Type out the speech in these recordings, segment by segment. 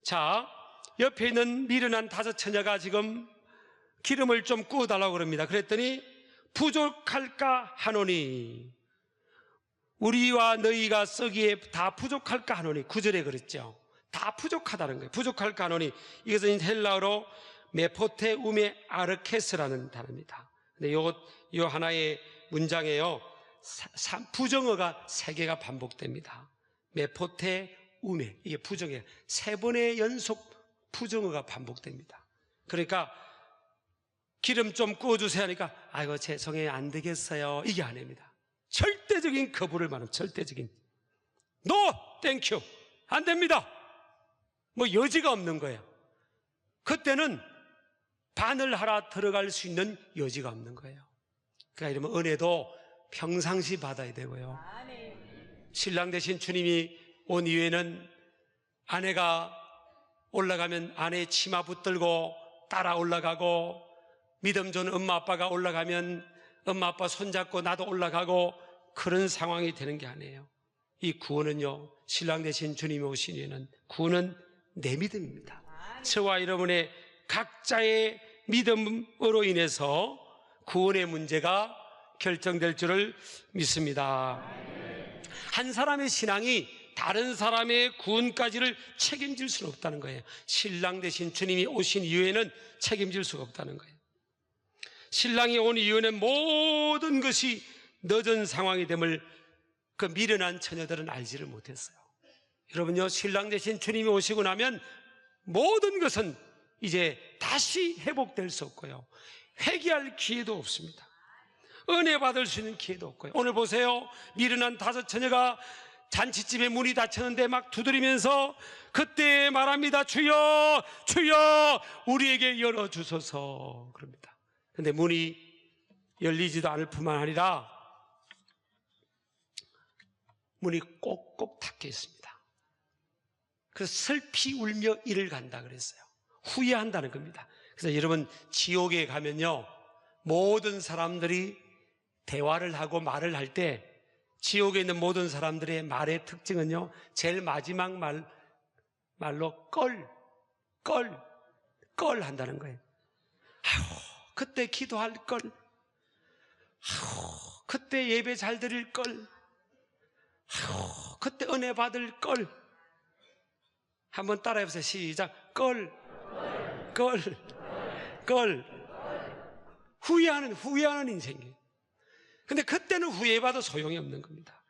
자, 옆에 있는 미련한 5 처녀가 지금 기름을 좀 부어달라고 그럽니다. 그랬더니 부족할까 하노니, 우리와 너희가 쓰기에 다 부족할까 하노니, 9절에 그랬죠. 다 부족하다는 거예요. 부족할까 하노니, 이것은 헬라어로 메포테 우메 아르케스라는 단어입니다. 근데 요 하나의 문장에요, 부정어가 3개가 반복됩니다. 메포테 우메, 이게 부정어예요. 3번의 연속 부정어가 반복됩니다. 그러니까 기름 좀 구워주세요 하니까 아이고 죄송해요 안 되겠어요, 이게 아닙니다. 절대적인 거부를 말하는, 절대적인 No, thank you, 안 됩니다, 뭐 여지가 없는 거예요. 그때는 바늘하라 들어갈 수 있는 여지가 없는 거예요. 그러니까 이러면 은혜도 평상시 받아야 되고요. 신랑 되신 주님이 온 이후에는 아내가 올라가면 아내의 치마 붙들고 따라 올라가고, 믿음 좋은 엄마 아빠가 올라가면 엄마 아빠 손잡고 나도 올라가고, 그런 상황이 되는 게 아니에요. 이 구원은요, 신랑 되신 주님이 오신 이후에는 구원은 내 믿음입니다. 저와 여러분의 각자의 믿음으로 인해서 구원의 문제가 결정될 줄을 믿습니다. 한 사람의 신앙이 다른 사람의 구원까지를 책임질 수는 없다는 거예요. 신랑 되신 주님이 오신 이후에는 책임질 수가 없다는 거예요. 신랑이 온 이후에는 모든 것이 늦은 상황이 됨을 그 미련한 처녀들은 알지를 못했어요. 여러분요, 신랑 되신 주님이 오시고 나면 모든 것은 이제 다시 회복될 수 없고요, 회개할 기회도 없습니다. 은혜 받을 수 있는 기회도 없고요. 오늘 보세요, 미련한 5 처녀가 잔치집에 문이 닫혔는데 막 두드리면서 그때 말합니다. 주여, 주여, 우리에게 열어주소서, 그럽니다. 그런데 문이 열리지도 않을 뿐만 아니라 문이 꼭꼭 닫혀 있습니다. 그래서 슬피 울며 이를 간다 그랬어요. 후회한다는 겁니다. 그래서 여러분, 지옥에 가면요, 모든 사람들이 대화를 하고 말을 할 때 지옥에 있는 모든 사람들의 말의 특징은요, 제일 마지막 말로 껄 한다는 거예요. 아휴, 그때 기도할 걸, 아휴, 그때 예배 잘 드릴 걸, 아휴, 그때 은혜 받을 걸. 한번 따라해보세요. 시작. 걸. 후회하는 인생이에요. 근데 그때는 후회해봐도 소용이 없는 겁니다.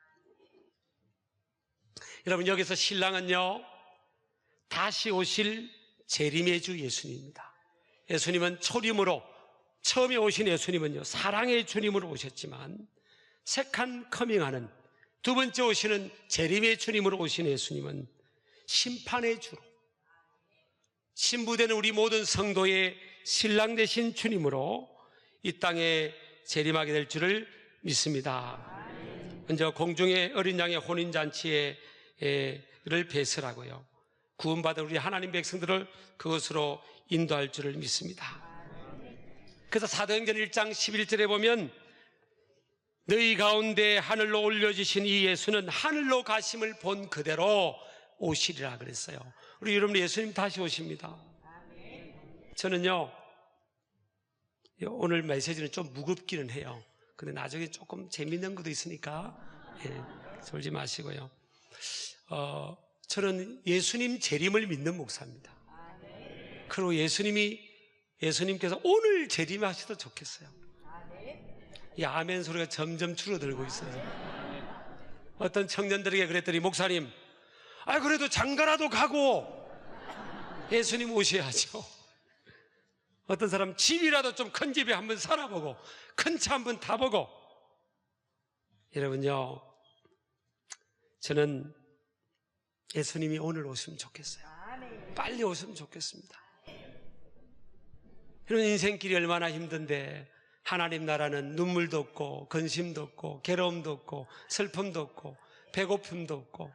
여러분, 여기서 신랑은요, 다시 오실 재림의 주 예수님입니다. 예수님은 초림으로, 처음에 오신 예수님은요, 사랑의 주님으로 오셨지만, 세컨 커밍하는, 2번째 오시는 재림의 주님으로 오신 예수님은 심판의 주로, 신부되는 우리 모든 성도의 신랑 되신 주님으로 이 땅에 재림하게 될 줄을 믿습니다. 먼저 공중의 어린 양의 혼인잔치를 배설하고요, 구원받은 우리 하나님 백성들을 그것으로 인도할 줄을 믿습니다. 그래서 사도행전 1장 11절에 보면 너희 가운데 하늘로 올려주신 이 예수는 하늘로 가심을 본 그대로 오시리라 그랬어요. 우리 여러분, 예수님 다시 오십니다. 저는요, 오늘 메시지는 좀 무겁기는 해요. 근데 나중에 조금 재밌는 것도 있으니까 졸지 마시고요. 저는 예수님 재림을 믿는 목사입니다. 그리고 예수님께서 오늘 재림하셔도 좋겠어요. 이 아멘 소리가 점점 줄어들고 있어요. 어떤 청년들에게 그랬더니, 목사님, 그래도 장가라도 가고 예수님 오셔야죠. 어떤 사람 집이라도 좀 큰 집에 한번 살아보고 큰 차 한번 타보고. 여러분요, 저는 예수님이 오늘 오시면 좋겠어요. 빨리 오시면 좋겠습니다. 이런 인생길이 얼마나 힘든데, 하나님 나라는 눈물도 없고 근심도 없고 괴로움도 없고 슬픔도 없고 배고픔도 없고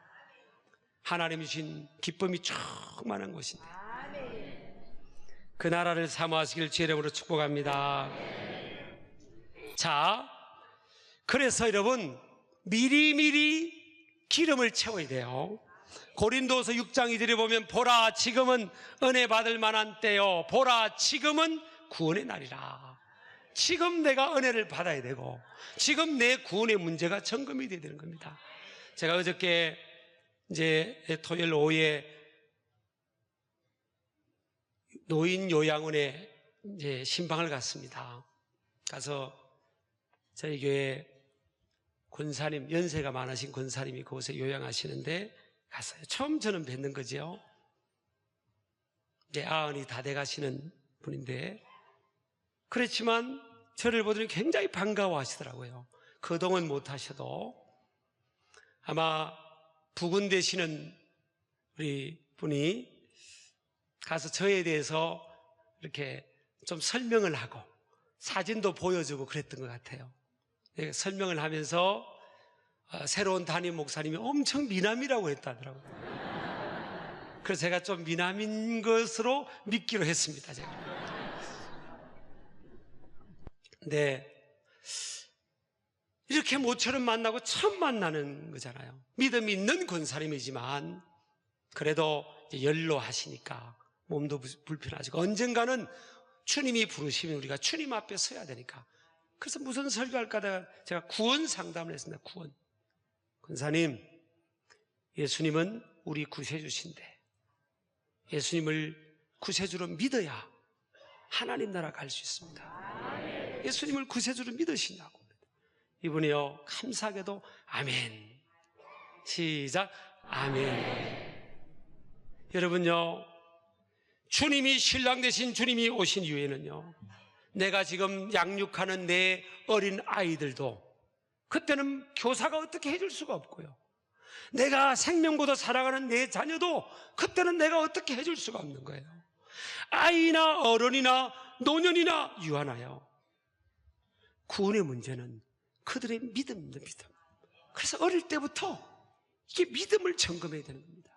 하나님이 주신 기쁨이 충만한 곳인데, 그 나라를 사모하시길 주의 이름으로 축복합니다. 자, 그래서 여러분, 미리미리 기름을 채워야 돼요. 고린도서 6장 2절에 보면 보라 지금은 은혜 받을 만한 때요, 보라 지금은 구원의 날이라. 지금 내가 은혜를 받아야 되고 지금 내 구원의 문제가 점검이 돼야 되는 겁니다. 제가 어저께 이제 토요일 오후에 노인 요양원에 이제 신방을 갔습니다. 가서 저희 교회 권사님, 연세가 많으신 권사님이 그곳에 요양하시는데 갔어요. 처음 저는 뵙는 거죠. 이제 아흔이 다 돼가시는 분인데, 그렇지만 저를 보더니 굉장히 반가워하시더라고요. 거동은 못하셔도. 아마 부근되시는 우리 분이 가서 저에 대해서 이렇게 좀 설명을 하고 사진도 보여주고 그랬던 것 같아요. 설명을 하면서 새로운 담임 목사님이 엄청 미남이라고 했다더라고요. 그래서 제가 좀 미남인 것으로 믿기로 했습니다. 제가. 네, 이렇게 모처럼 만나고 처음 만나는 거잖아요. 믿음이 있는 권사님이지만 그래도 연로하시니까 몸도 불편하시고 언젠가는 주님이 부르시면 우리가 주님 앞에 서야 되니까. 그래서 무슨 설교할까 하다가 제가 구원 상담을 했습니다. 구원. 권사님, 예수님은 우리 구세주신데 예수님을 구세주로 믿어야 하나님 나라 갈 수 있습니다. 예수님을 구세주로 믿으시냐고. 이분이요, 감사하게도 아멘. 시작. 아멘. 여러분요, 주님이 신랑 되신 주님이 오신 이후에는요, 내가 지금 양육하는 내 어린 아이들도 그때는 교사가 어떻게 해줄 수가 없고요, 내가 생명보다 사랑하는 내 자녀도 그때는 내가 어떻게 해줄 수가 없는 거예요. 아이나 어른이나 노년이나 유아나요, 구원의 문제는 그들의 믿음입니다. 믿음. 그래서 어릴 때부터 이게 믿음을 점검해야 되는 겁니다.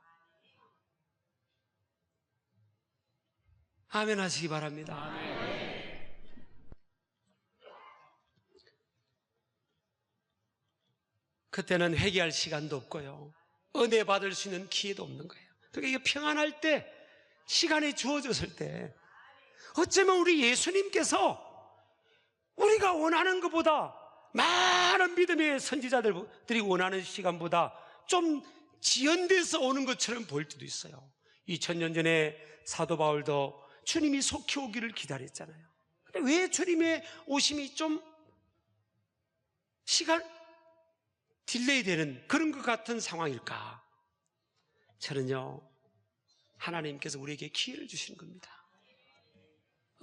아멘 하시기 바랍니다. 아멘. 그때는 회개할 시간도 없고요, 은혜 받을 수 있는 기회도 없는 거예요. 그러니까 이게 평안할 때, 시간이 주어졌을 때 어쩌면 우리 예수님께서 우리가 원하는 것보다, 많은 믿음의 선지자들이 원하는 시간보다 좀 지연돼서 오는 것처럼 보일 때도 있어요. 2000년 전에 사도 바울도 주님이 속히 오기를 기다렸잖아요. 근데 왜 주님의 오심이 좀 시간 딜레이 되는 그런 것 같은 상황일까? 저는요, 하나님께서 우리에게 기회를 주시는 겁니다.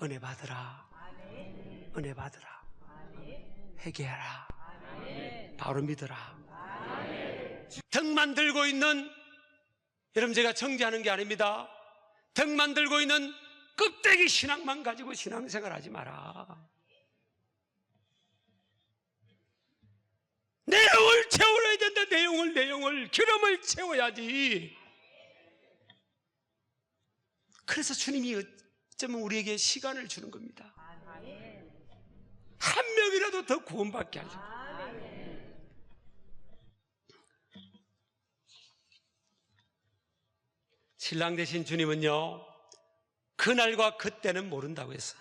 은혜 받으라. 은혜 받으라. 회개하라. 바로 믿어라. 덕만 들고 있는, 여러분 제가 정죄하는 게 아닙니다. 덕만 들고 있는 껍데기 신앙만 가지고 신앙생활 하지 마라. 내용을 채워야 된다. 내용을 기름을 채워야지. 그래서 주님이 어쩌면 우리에게 시간을 주는 겁니다. 한 명이라도 더 구원받게 하려고. 신랑 되신 주님은요, 그날과 그때는 모른다고 했어요.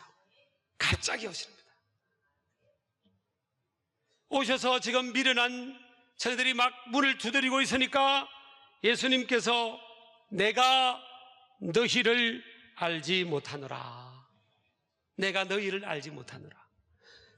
갑자기 오십니다. 오셔서 지금 미련한 저희들이 막 문을 두드리고 있으니까 예수님께서 내가 너희를 알지 못하노라. 내가 너희를 알지 못하노라.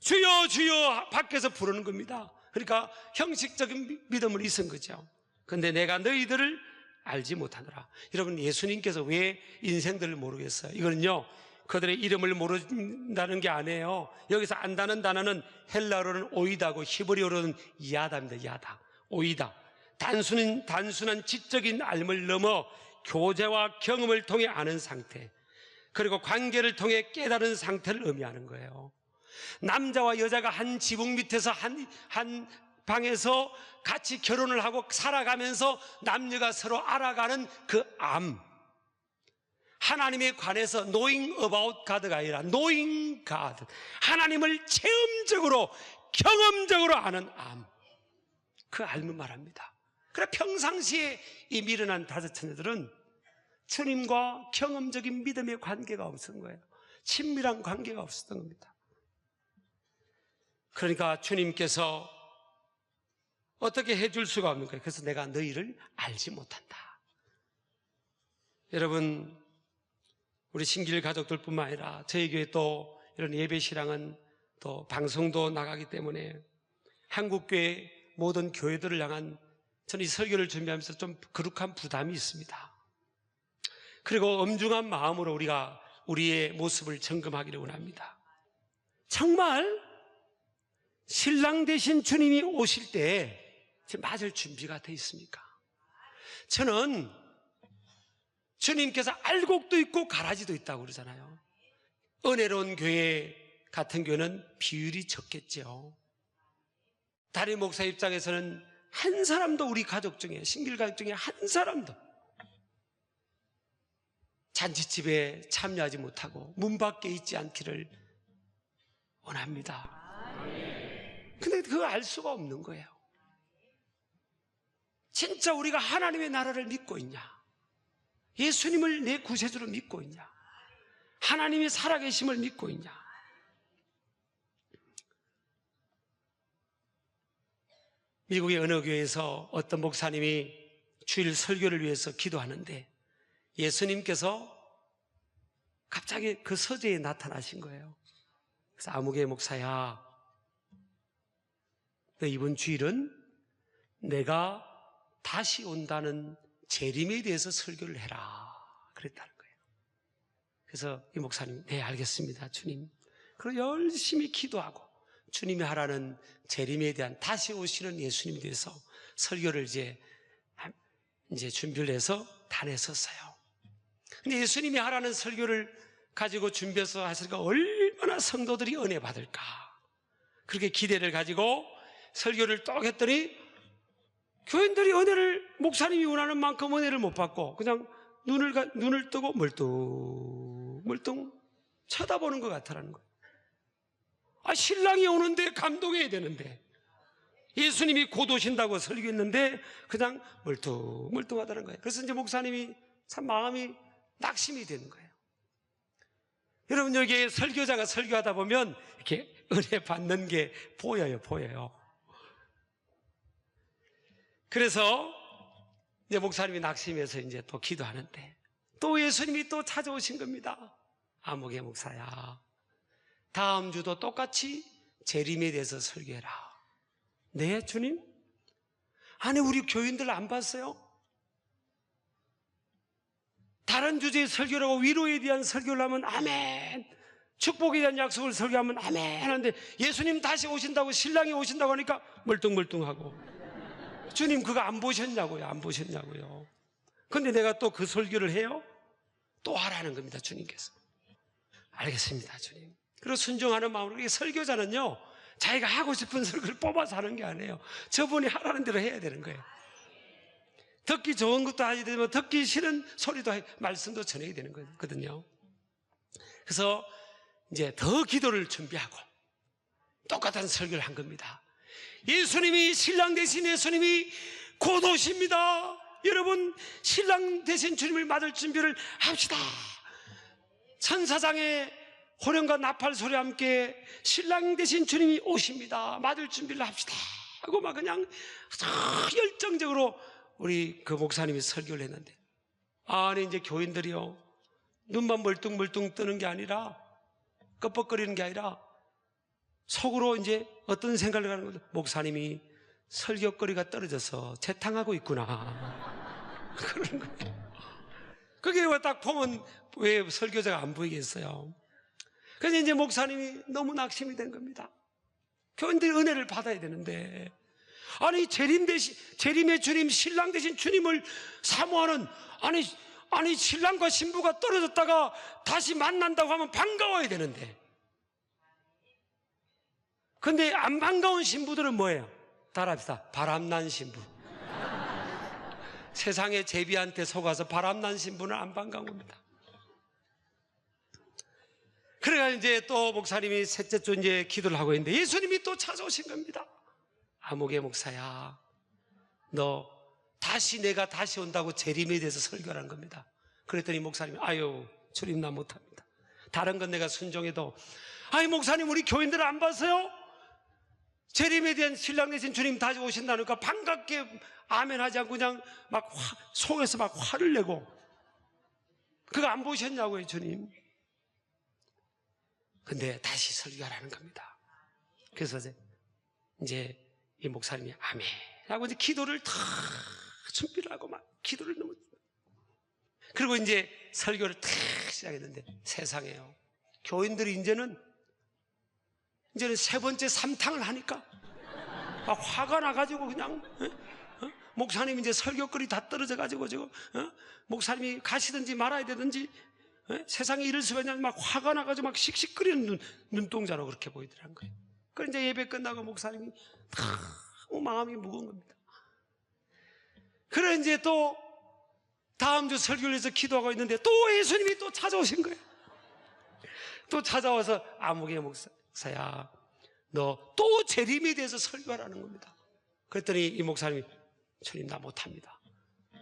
주여 주여 밖에서 부르는 겁니다. 그러니까 형식적인 믿음을 있은 거죠. 그런데 내가 너희들을 알지 못하노라. 여러분, 예수님께서 왜 인생들을 모르겠어요? 이거는요, 그들의 이름을 모른다는 게 아니에요. 여기서 안다는 단어는 헬라어로는 오이다고 히브리어로는 야다입니다. 야다, 오이다. 단순한 지적인 알을 넘어 교제와 경험을 통해 아는 상태, 그리고 관계를 통해 깨달은 상태를 의미하는 거예요. 남자와 여자가 한 지붕 밑에서 한 방에서 같이 결혼을 하고 살아가면서 남녀가 서로 알아가는 그 암, 하나님에 관해서 knowing about God가 아니라 knowing God, 하나님을 체험적으로 경험적으로 아는 암, 그 알을 말합니다. 그래 평상시에 이 미련한 다섯 처녀들은 주님과 경험적인 믿음의 관계가 없었던 거예요. 친밀한 관계가 없었던 겁니다. 그러니까 주님께서 어떻게 해줄 수가 없는 거예요. 그래서 내가 너희를 알지 못한다. 여러분, 우리 신길 가족들뿐만 아니라 저희 교회 또 이런 예배시랑은 또 방송도 나가기 때문에 한국교회 모든 교회들을 향한 저는 이 설교를 준비하면서 좀 거룩한 부담이 있습니다. 그리고 엄중한 마음으로 우리가 우리의 모습을 점검하기를 원합니다. 정말 신랑 되신 주님이 오실 때 맞을 준비가 돼 있습니까? 저는 주님께서 알곡도 있고 가라지도 있다고 그러잖아요. 은혜로운 교회 같은 교회는 비율이 적겠죠. 담임 목사 입장에서는 한 사람도 우리 가족 중에, 신길 가족 중에 한 사람도 잔치집에 참여하지 못하고 문 밖에 있지 않기를 원합니다. 근데 그거 알 수가 없는 거예요. 진짜 우리가 하나님의 나라를 믿고 있냐? 예수님을 내 구세주로 믿고 있냐? 하나님의 살아계심을 믿고 있냐? 미국의 어느 교회에서 어떤 목사님이 주일 설교를 위해서 기도하는데 예수님께서 갑자기 그 서재에 나타나신 거예요. 그래서 아무개 목사야, 너 이번 주일은 내가 다시 온다는 재림에 대해서 설교를 해라 그랬다는 거예요. 그래서 이 목사님, 네 알겠습니다 주님. 그리고 열심히 기도하고 주님이 하라는 재림에 대한 다시 오시는 예수님에 대해서 설교를 이제 준비를 해서 단에 섰어요. 근데 예수님이 하라는 설교를 가지고 준비해서 하시니까 얼마나 성도들이 은혜 받을까, 그렇게 기대를 가지고 설교를 또 했더니 교인들이 은혜를, 목사님이 원하는 만큼 은혜를 못 받고 그냥 눈을 뜨고 멀뚱 쳐다보는 것 같다라는 거예요. 신랑이 오는데 감동해야 되는데 예수님이 곧 오신다고 설교했는데 그냥 멀뚱하다는 거예요. 그래서 이제 목사님이 참 마음이 낙심이 되는 거예요. 여러분, 여기 설교자가 설교하다 보면 이렇게 은혜 받는 게 보여요. 그래서 이제 목사님이 낙심해서 이제 또 기도하는데 또 예수님이 또 찾아오신 겁니다. 아무개 목사야, 다음 주도 똑같이 재림에 대해서 설교해라. 네, 주님? 아니, 우리 교인들 안 봤어요? 다른 주제의 설교를 하고 위로에 대한 설교를 하면 아멘, 축복에 대한 약속을 설교하면 아멘 하는데 예수님 다시 오신다고, 신랑이 오신다고 하니까 멀뚱멀뚱하고, 주님 그거 안 보셨냐고요. 근데 내가 또 그 설교를 해요? 또 하라는 겁니다, 주님께서. 알겠습니다, 주님. 그리고 순종하는 마음으로. 이게 설교자는요, 자기가 하고 싶은 설교를 뽑아서 하는 게 아니에요. 저분이 하라는 대로 해야 되는 거예요. 듣기 좋은 것도 하셔야 되고 듣기 싫은 소리도 말씀도 전해야 되는 거거든요. 그래서 이제 더 기도를 준비하고 똑같은 설교를 한 겁니다. 예수님이, 신랑 대신 예수님이 곧 오십니다. 여러분, 신랑 대신 주님을 맞을 준비를 합시다. 천사장의 호령과 나팔 소리와 함께 신랑 대신 주님이 오십니다. 맞을 준비를 합시다 하고 막 그냥 열정적으로 우리 그 목사님이 설교를 했는데, 아니 이제 교인들이요, 눈만 멀뚱멀뚱 뜨는 게 아니라, 끄뻑거리는 게 아니라 속으로 이제 어떤 생각을 하는 거죠. 목사님이 설교거리가 떨어져서 재탕하고 있구나 그러는 거예요. 그게 딱 보면 왜 설교자가 안 보이겠어요. 그래서 이제 목사님이 너무 낙심이 된 겁니다. 교인들이 은혜를 받아야 되는데, 아니 재림의 주님, 신랑 대신 주님을 사모하는, 아니 신랑과 신부가 떨어졌다가 다시 만난다고 하면 반가워야 되는데, 근데 안 반가운 신부들은 뭐예요? 따라합시다. 바람난 신부. 세상의 제비한테 속아서 바람난 신부는 안 반가운 겁니다. 그래가 이제 또 목사님이 셋째 주 이제 기도를 하고 있는데 예수님이 또 찾아오신 겁니다. 아무개 목사야, 너 내가 다시 온다고 재림에 대해서 설교하는 겁니다. 그랬더니 목사님이 아유 주님 나 못합니다. 다른 건 내가 순종해도 아니 목사님 우리 교인들 안 봤어요? 재림에 대한 신랑 되신 주님 다시 오신다니까 반갑게 아멘하지 않고 그냥 막 속에서 막 화를 내고 그거 안 보셨냐고요 주님. 근데 다시 설교하라는 겁니다. 그래서 이제 이 목사님이 아멘 하고 이제 기도를 다 준비를 하고 막 기도를 너무 그리고 이제 설교를 탁 시작했는데 세상에요 교인들이 이제는 세 번째 삼탕을 하니까 막 화가 나가지고 그냥 목사님 이제 설교거리 다 떨어져가지고 지금 목사님이 가시든지 말아야 되든지 세상에 이럴 수가 있냐 막 화가 나가지고 막 씩씩거리는 눈동자로 그렇게 보이더라는 거예요. 그래서 이제 예배 끝나고 목사님이 마음이 무거운 겁니다. 그래 이제 또 다음 주 설교를 해서 기도하고 있는데 또 예수님이 또 찾아오신 거예요. 또 찾아와서 아무개 목사야 너 또 재림에 대해서 설교하라는 겁니다. 그랬더니 이 목사님이 주님 나 못합니다.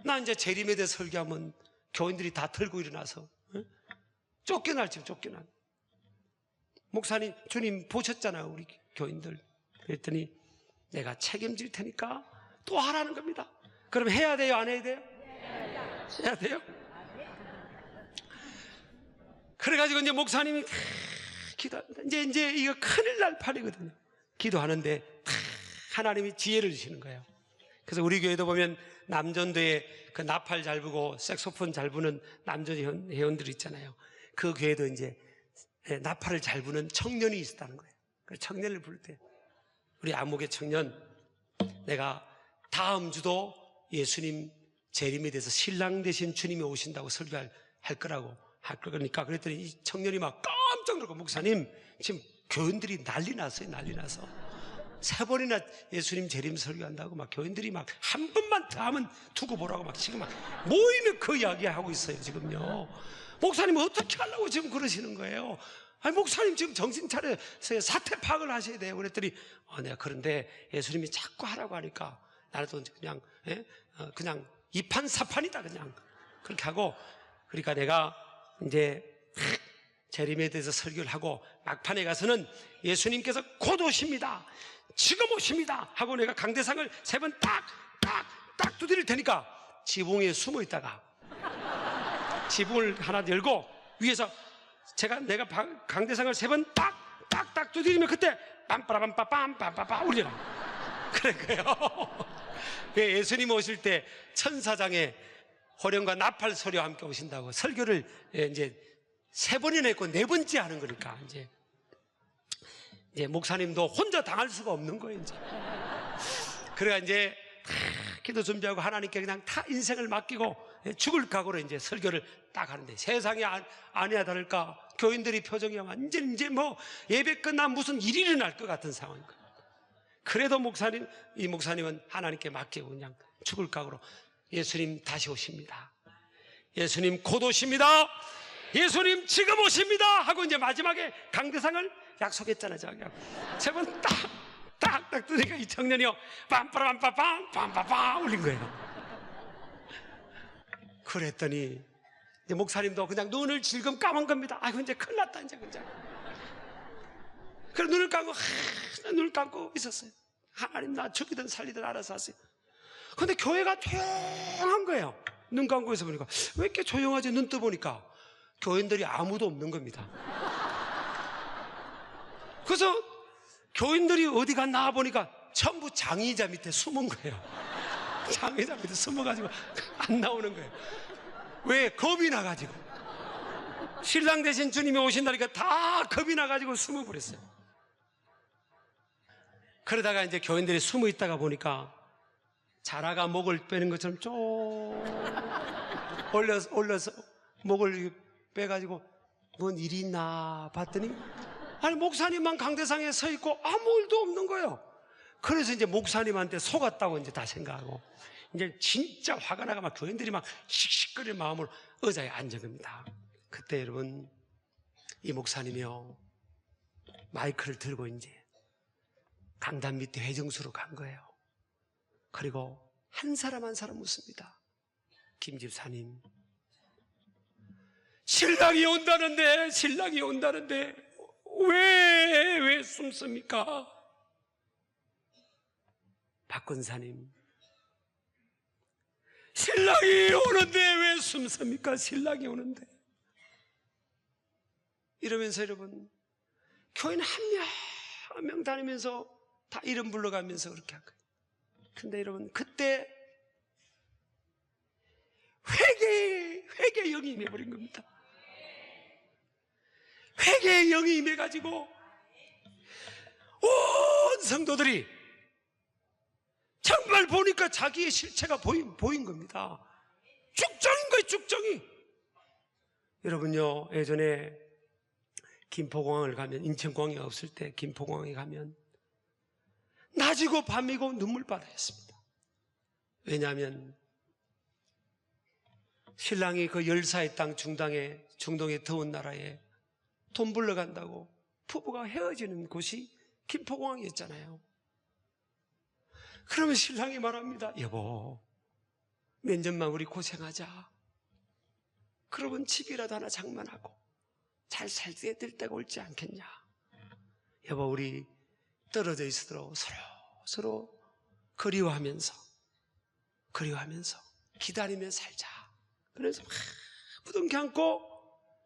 나 이제 재림에 대해서 설교하면 교인들이 다 들고 일어나서 쫓겨날지 쫓겨난. 목사님 주님 보셨잖아요 우리 교인들. 그랬더니 내가 책임질 테니까 또 하라는 겁니다. 그럼 해야 돼요 안 해야 돼요? 해야 돼요? 그래가지고 이제 목사님이 기도합니다. 이제 이거 큰일 날 판이거든요. 기도하는데 하나님이 지혜를 주시는 거예요. 그래서 우리 교회도 보면 남전도에 그 나팔 잘 부고 색소폰 잘 부는 남전 회원들 있잖아요. 그 교회도 이제 나팔을 잘 부는 청년이 있었다는 거예요. 그 청년을 부를 때 우리 안목의 청년 내가 다음 주도 예수님 재림에 대해서 신랑 되신 주님이 오신다고 설교할 거라고 할 거니까 그랬더니 이 청년이 막 깜짝 놀고 목사님 지금 교인들이 난리 났어요. 난리 나서 3번이나 예수님 재림 설교한다고 막 교인들이 막 한 번만 더 하면 두고 보라고 막 지금 막 모이면 그 이야기 하고 있어요 지금요. 목사님 어떻게 하려고 지금 그러시는 거예요? 아니 목사님 지금 정신 차려서 사태 파악을 하셔야 돼요. 그랬더니 내가 그런데 예수님이 자꾸 하라고 하니까 나는 또 그냥 이판사판이다 그냥 그렇게 하고 그러니까 내가 이제 재림에 대해서 설교를 하고 막판에 가서는 예수님께서 곧 오십니다. 지금 오십니다. 하고 내가 강대상을 3번 딱 두드릴 테니까 지붕에 숨어 있다가 지붕을 하나 열고 위에서 내가 강대상을 3번 딱 두드리면 그때 빰빠라빰빠빰빰빰빰 울리라. 그런 거예요. 예수님 오실 때 천사장의 호령과 나팔 소리와 함께 오신다고 설교를 이제 3번이나 했고 4번째 하는 거니까 이제 목사님도 혼자 당할 수가 없는 거예요. 이제 그래가 이제 다 기도 준비하고 하나님께 그냥 다 인생을 맡기고 죽을 각오로 이제 설교를 딱 하는데 세상에 아니야 다를까 교인들이 표정이 완전 이제 뭐 예배 끝나면 무슨 일이 일어날 것 같은 상황인 거예요. 그래도 이 목사님은 하나님께 맡기고 그냥 죽을 각오로 예수님 다시 오십니다. 예수님 곧 오십니다. 예수님 지금 오십니다. 하고 이제 마지막에 강대상을 약속했잖아요. 자기가 3번 딱 뜨니까 이 청년이요 빰빠라빰빠빰 울린 거예요. 그랬더니 이제 목사님도 그냥 눈을 질금 감은 겁니다. 아이고 이제 큰일 났다 이제 그래 눈을 감고 있었어요. 하나님 나 죽이든 살리든 알아서 하세요. 근데 교회가 조용한 거예요. 눈 감고 있어 보니까 왜 이렇게 조용하지? 눈 떠 보니까 교인들이 아무도 없는 겁니다. 그래서 교인들이 어디 갔나 보니까 전부 장의자 밑에 숨은 거예요. 장의자 밑에 숨어가지고 안 나오는 거예요. 왜? 겁이 나가지고 신랑 대신 주님이 오신다니까 다 겁이 나가지고 숨어버렸어요. 그러다가 이제 교인들이 숨어 있다가 보니까 자라가 목을 빼는 것처럼 쭉 올려서 목을 빼가지고 뭔 일이 있나 봤더니 아니 목사님만 강대상에 서 있고 아무 일도 없는 거예요. 그래서 이제 목사님한테 속았다고 이제 다 생각하고 이제 진짜 화가 나가 막 교인들이 막 씩씩거리는 마음으로 의자에 앉은 겁니다. 그때 여러분 이 목사님이요 마이크를 들고 이제 강단 밑에 회정수로 간 거예요. 그리고 한 사람 한 사람 묻습니다. 김 집사님, 신랑이 온다는데 왜 숨습니까? 박 권사님, 신랑이 오는데 왜 숨습니까? 신랑이 오는데. 이러면서 여러분, 교인 한 명 한 명 다니면서 다 이름 불러가면서 그렇게 한 거예요. 근데 여러분, 그때 회개의 영이 임해버린 겁니다. 회개의 영이 임해가지고 온 성도들이 정말 보니까 자기의 실체가 보인 겁니다. 쭉정인 거예요, 쭉정이. 여러분요, 예전에 김포공항을 가면, 인천공항이 없을 때 김포공항에 가면 낮이고 밤이고 눈물바다였습니다. 왜냐하면 신랑이 그 열사의 땅 중동의 더운 나라에 돈 벌러 간다고 부부가 헤어지는 곳이 김포공항이었잖아요. 그러면 신랑이 말합니다. 여보, 몇 년만 우리 고생하자. 그러면 집이라도 하나 장만하고 잘 살 때가 올지 않겠냐. 여보, 우리 떨어져 있으도록 서로 그리워하면서 기다리며 살자. 그래서 막 부둥켜 안고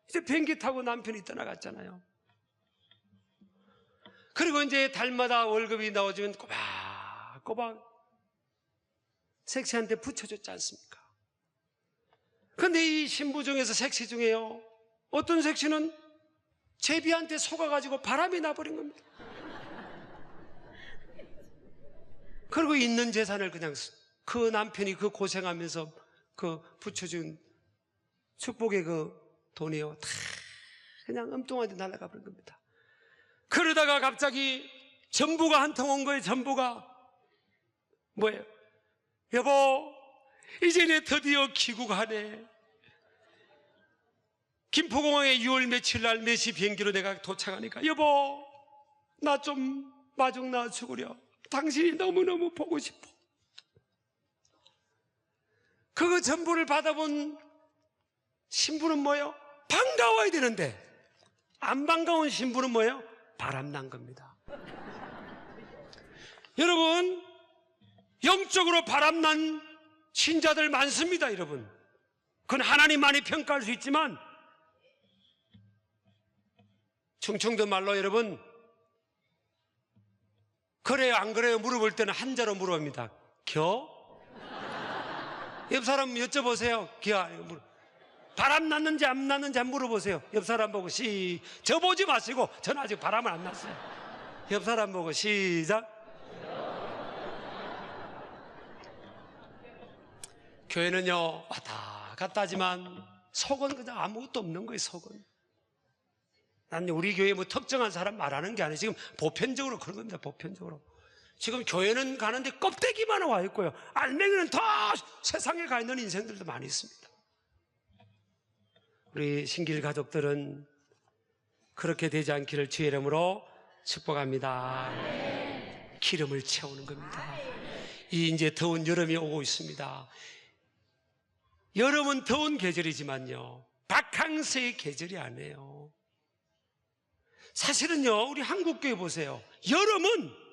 이제 비행기 타고 남편이 떠나갔잖아요. 그리고 이제 달마다 월급이 나오면 꼬박꼬박 색시한테 붙여줬지 않습니까? 그런데 이 신부 중에서 색시 중에요, 어떤 색시는 제비한테 속아가지고 바람이 나버린 겁니다. 그리고 있는 재산을 그냥 그 남편이 그 고생하면서 그 붙여준 축복의 그 돈이요, 다 그냥 엉뚱한데 날아가 버린 겁니다. 그러다가 갑자기 전부가 한 통 온 거예요. 전부가 뭐예요? 여보, 이제 내 드디어 귀국하네. 김포공항에 6월 며칠 날 4시 비행기로 내가 도착하니까, 여보, 나 좀 마중 나와 죽으려. 당신이 너무너무 보고 싶어. 그거 전부를 받아본 신부는 뭐예요? 반가워야 되는데 안 반가운 신부는 뭐예요? 바람난 겁니다. 여러분, 영적으로 바람난 신자들 많습니다. 여러분, 그건 하나님만이 평가할 수 있지만, 충청도 말로 여러분, 그래요 안 그래요 물어볼 때는 한자로 물어봅니다. 옆 사람 여쭤보세요. 바람 났는지 안 났는지 한번 물어보세요. 옆 사람 보고 저 보지 마시고, 저는 아직 바람을 안 났어요. 옆 사람 보고 시작. 교회는요 왔다 갔다 하지만 속은 그냥 아무것도 없는 거예요. 속은. 난 우리 교회 뭐 특정한 사람 말하는 게 아니에요. 지금 보편적으로 그런 겁니다. 보편적으로. 지금 교회는 가는데 껍데기만 와 있고요, 알맹이는 다 세상에 가 있는 인생들도 많이 있습니다. 우리 신길 가족들은 그렇게 되지 않기를 주의 이름으로 축복합니다. 기름을 채우는 겁니다. 이제 더운 여름이 오고 있습니다. 여름은 더운 계절이지만요, 바캉스의 계절이 아니에요. 사실은요, 우리 한국교회 보세요. 여름은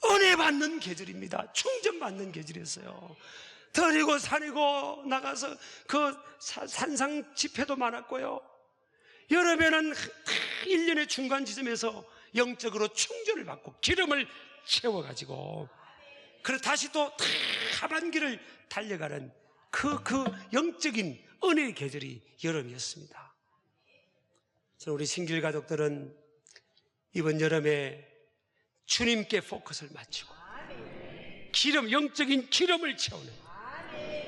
은혜 받는 계절입니다. 충전 받는 계절이었어요. 들이고 산이고 나가서 그 산상 집회도 많았고요. 여름에는 1년의 중간 지점에서 영적으로 충전을 받고 기름을 채워가지고, 그리고 다시 또 하반기를 달려가는 그 영적인 은혜의 계절이 여름이었습니다. 우리 신길 가족들은 이번 여름에 주님께 포커스를 맞추고 영적인 기름을 채우는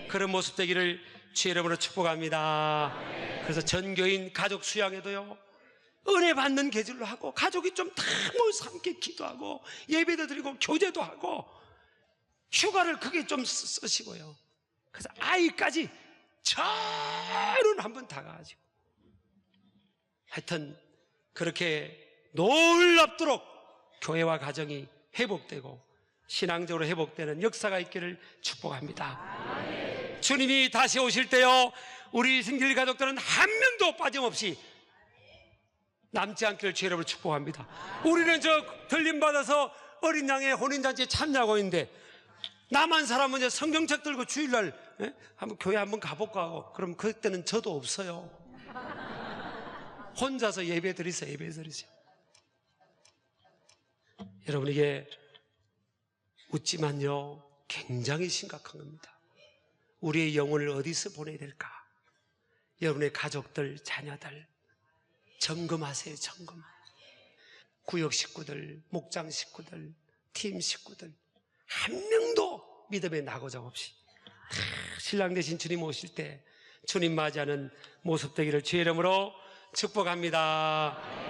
그런 모습 되기를 주의 이름으로 축복합니다. 그래서 전교인 가족 수양에도요, 은혜 받는 계절로 하고, 가족이 좀 다 모여서 함께 기도하고 예배도 드리고 교제도 하고, 휴가를 크게 좀 쓰시고요. 그래서 아이까지 전원 한번 다 가가지고, 하여튼 그렇게 놀랍도록 교회와 가정이 회복되고 신앙적으로 회복되는 역사가 있기를 축복합니다. 주님이 다시 오실 때요, 우리 승길 가족들은 한 명도 빠짐없이 남지 않기를 주의 이름으로 축복합니다. 우리는 들림받아서 어린 양의 혼인잔치에 참여하고 있는데, 남한 사람은 이제 성경책 들고 주일날 한번 교회 한번 가볼까 하고, 그럼 그때는 저도 없어요. 혼자서 예배 드리세요. 예배 드리세요. 여러분, 이게 웃지만요 굉장히 심각한 겁니다. 우리의 영혼을 어디서 보내야 될까? 여러분의 가족들, 자녀들 점검하세요. 점검. 구역 식구들, 목장 식구들, 팀 식구들 한 명도 믿음의 낙오작 없이 신랑 되신 주님 오실 때 주님 맞이하는 모습 되기를 주의 이름으로 축복합니다.